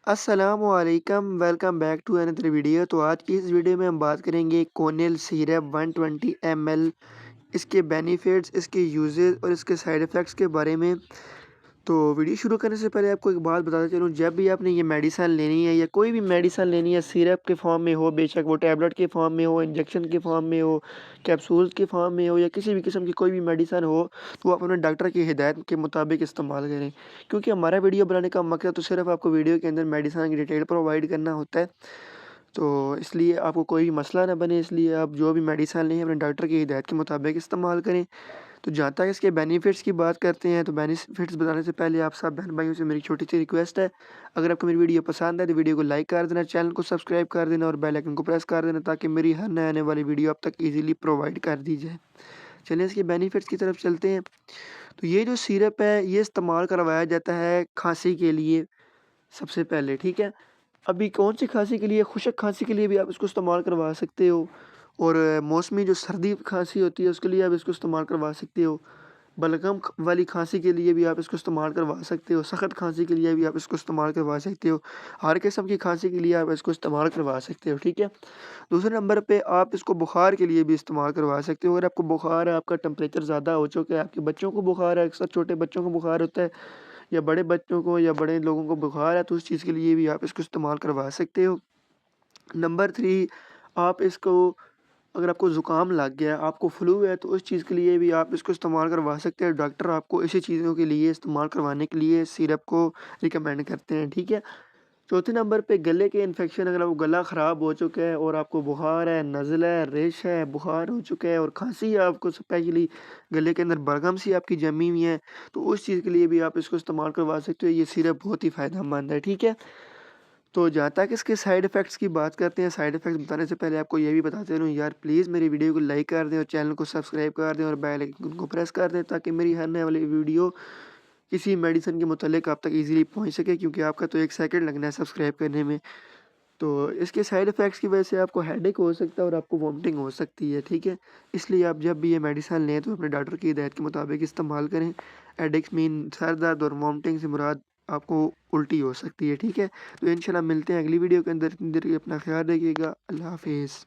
अस्सलामुअलैकुम welcome back to another video. तो आज की इस वीडियो में हम बात करेंगे कोनिल सिरप 120 ml, इसके बेनिफिट्स, इसके यूजेस और इसके साइड इफ़ेक्ट्स के बारे में। तो वीडियो शुरू करने से पहले आपको एक बात बताता चलूँ, जब भी आपने ये मेडिसिन लेनी है या कोई भी मेडिसिन लेनी है, सिरप के फॉर्म में हो, बेशक वो टैबलेट के फॉर्म में हो, इंजेक्शन के फॉर्म में हो, कैप्सूल्स के फॉर्म में हो या किसी भी किस्म की कोई भी मेडिसिन हो, तो आप अपने डॉक्टर की हिदायत के मुताबिक इस्तेमाल करें। क्योंकि हमारा वीडियो बनाने का मकसद तो सिर्फ़ आपको वीडियो के अंदर मेडिसिन की डिटेल प्रोवाइड करना होता है। तो इसलिए आपको कोई भी मसला ना बने, इसलिए आप जो भी मेडिसिन लें अपने डॉक्टर की हिदायत के मुताबिक इस्तेमाल करें। तो जहाँ तक इसके बेनिफिट्स की बात करते हैं, तो बेनिफिट्स बताने से पहले आप सब बहन भाइयों से मेरी छोटी-सी रिक्वेस्ट है, अगर आपको मेरी वीडियो पसंद है तो वीडियो को लाइक कर देना, चैनल को सब्सक्राइब कर देना और बेल आइकन को प्रेस कर देना ताकि मेरी हर नए आने वाली वीडियो आप तक ईज़िली प्रोवाइड कर दी जाए। चलिए इसके बेनिफिट्स की तरफ चलते हैं। तो ये जो सिरप है, ये इस्तेमाल करवाया जाता है खाँसी के लिए सबसे पहले, ठीक है? अभी कौन-सी खाँसी के लिए, खुशक खाँसी के लिए भी आप इसको इस्तेमाल करवा सकते हो और मौसमी जो सर्दी खाँसी होती है उसके लिए आप इसको इस्तेमाल करवा सकते हो। बलगम वाली खांसी के लिए भी आप इसको इस्तेमाल करवा सकते हो, सख्त खांसी के लिए भी आप इसको इस्तेमाल करवा सकते हो, हर किस्म की खांसी के लिए आप इसको इस्तेमाल करवा सकते हो, ठीक है। दूसरे नंबर पे आप इसको बुखार के लिए भी इस्तेमाल करवा सकते हो। अगर आपको बुखार है, आपका टेम्परेचर ज़्यादा हो चुका है, आपके बच्चों को बुखार है, अक्सर छोटे बच्चों को बुखार होता है या बड़े बच्चों को या बड़े लोगों को बुखार है, तो उस चीज़ के लिए भी आप इसको इस्तेमाल करवा सकते हो। नंबर 3, आप इसको, अगर आपको ज़ुकाम लग गया है, आपको फ्लू है, तो उस चीज़ के लिए भी आप इसको इस्तेमाल करवा सकते हैं। डॉक्टर आपको इसी चीज़ों के लिए इस्तेमाल करवाने के लिए सिरप को रिकमेंड करते हैं, ठीक है। चौथे नंबर पे गले के इन्फेक्शन, अगर आपको गला ख़राब हो चुका है और आपको बुखार है, नज़ला है, रेश है, बुखार हो चुका है और खाँसी है आपको, स्पेशली गले के अंदर बलगम सी आपकी जमी हुई है, तो उस चीज़ के लिए भी आप इसको इस्तेमाल करवा सकते हो। ये सिरप बहुत ही फ़ायदेमंद है, ठीक है। तो जहाँ तक इसके साइड इफ़ेक्ट्स की बात करते हैं, साइड इफ़ेक्ट्स बताने से पहले आपको ये भी बताते रहूँ यार, प्लीज़ मेरी वीडियो को लाइक कर दें और चैनल को सब्सक्राइब कर दें और बेल आइकन को प्रेस कर दें ताकि मेरी हर नए वाली वीडियो किसी मेडिसिन के मुतालिक आप तक ईज़िली पहुँच सके, क्योंकि आपका तो 1 सेकंड लगना है सब्सक्राइब करने में। तो इसके साइड इफ़ेक्ट्स की वजह से आपको हेडेक हो सकता है और आपको वॉमिटिंग हो सकती है, ठीक है? इसलिए आप जब भी ये मेडिसिन लें तो अपने डॉक्टर की हिदायत के मुताबिक इस्तेमाल करें। हेडेक्स मीन सर दर्द और वॉमिटिंग से मुराद आपको उल्टी हो सकती है, ठीक है? तो इंशाल्लाह मिलते हैं अगली वीडियो के अंदर। इतनी देर के लिए अपना ख़्याल रखिएगा। अल्लाह हाफ़िज़।